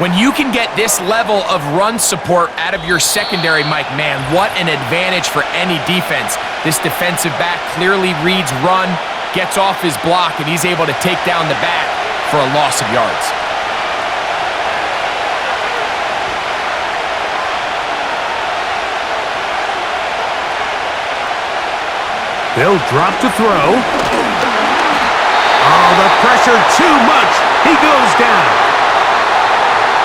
When you can get this level of run support out of your secondary, Mike, man, what an advantage for any defense. This defensive back clearly reads run, gets off his block, and he's able to take down the back for a loss of yards. They'll drop to throw. Oh, the pressure too much. He goes down.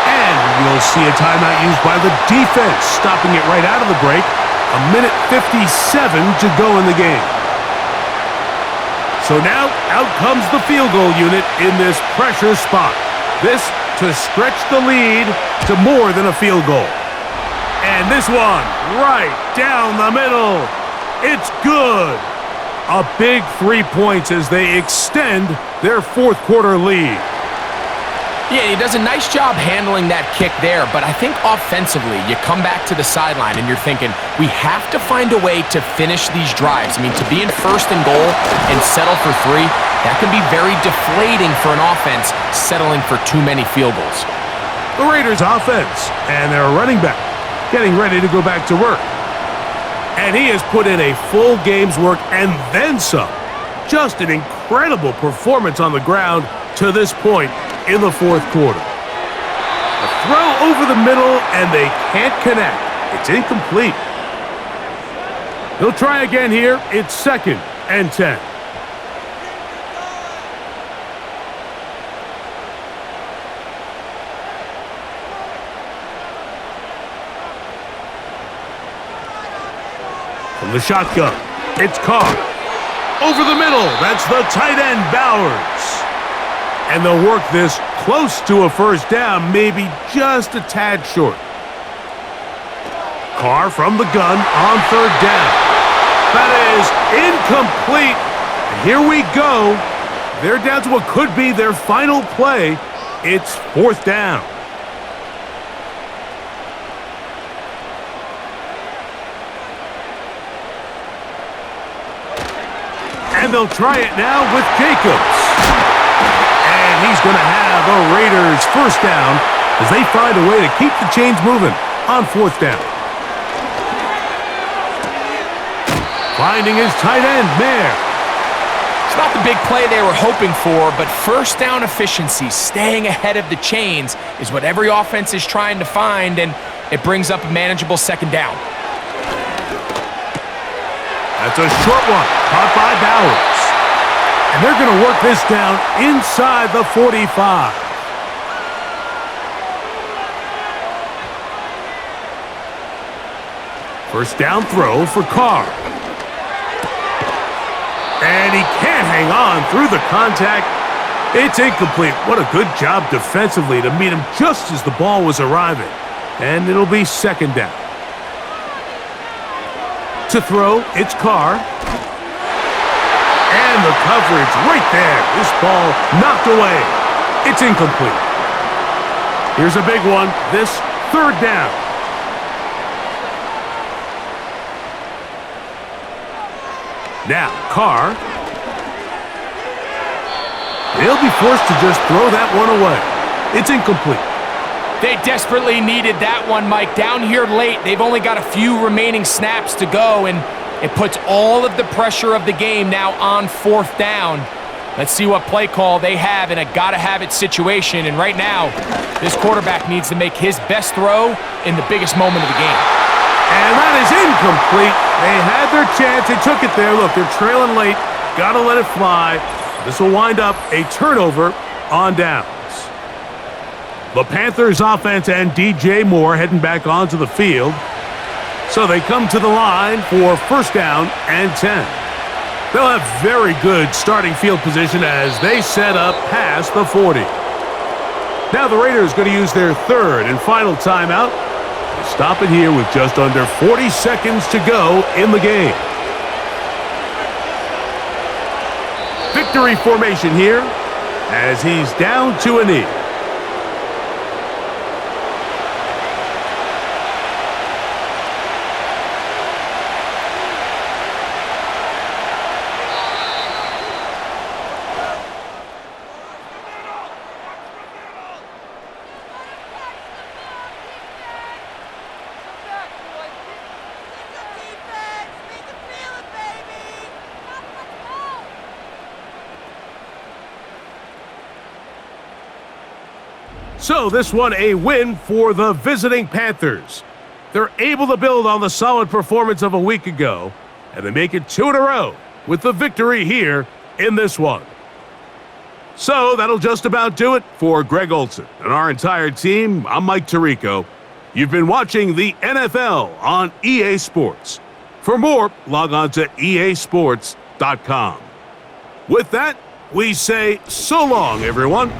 And you'll see a timeout used by the defense, stopping it right out of the break. 1:57 to go in the game. So now, out comes the field goal unit in this pressure spot. This to stretch the lead to more than a field goal. And this one, right down the middle. It's good. A big 3 points as they extend their fourth quarter lead. Yeah, he does a nice job handling that kick there, but I think offensively, you come back to the sideline and you're thinking, we have to find a way to finish these drives. I mean, to be in first and goal and settle for 3, that can be very deflating for an offense settling for too many field goals. The Raiders offense and their running back getting ready to go back to work. And he has put in a full game's work and then some. Just an incredible performance on the ground to this point in the fourth quarter. A throw over the middle, and they can't connect. It's incomplete. They'll try again here. It's 2nd and 10. From the shotgun, it's Carr. Over the middle, that's the tight end, Bowers. And they'll work this close to a first down, maybe just a tad short. Carr from the gun on 3rd down. That is incomplete. And here we go. They're down to what could be their final play. It's 4th down. And they'll try it now with Jacobs. And he's going to have the Raiders first down as they find a way to keep the chains moving on 4th down. Finding his tight end, Mayer. It's not the big play they were hoping for, but first down efficiency, staying ahead of the chains, is what every offense is trying to find, and it brings up a manageable 2nd down. That's a short one, caught by Bowers. And they're going to work this down inside the 45. First down throw for Carr. And he can't hang on through the contact. It's incomplete. What a good job defensively to meet him just as the ball was arriving. And it'll be 2nd down. To throw, it's Carr. And the coverage right there. This ball knocked away. It's incomplete. Here's a big one. This 3rd down. Now, Carr. They'll be forced to just throw that one away. It's incomplete. They desperately needed that one, Mike. Down here late, they've only got a few remaining snaps to go, and it puts all of the pressure of the game now on 4th down. Let's see what play call they have in a gotta-have-it situation, and right now, this quarterback needs to make his best throw in the biggest moment of the game. And that is incomplete. They had their chance. They took it there. Look, they're trailing late. Gotta let it fly. This will wind up a turnover on downs. The Panthers offense and DJ Moore heading back onto the field. So they come to the line for first down and 10. They'll have very good starting field position as they set up past the 40. Now the Raiders going to use their 3rd and final timeout. Stop it here with just under 40 seconds to go in the game. Victory formation here as he's down to a knee. So this one a win for the visiting Panthers. They're able to build on the solid performance of a week ago, and they make it 2 in a row with the victory here in this one. So that'll just about do it for Greg Olson and our entire team. I'm Mike Tirico. You've been watching the NFL on EA Sports. For more, log on to easports.com. With that, we say so long, everyone.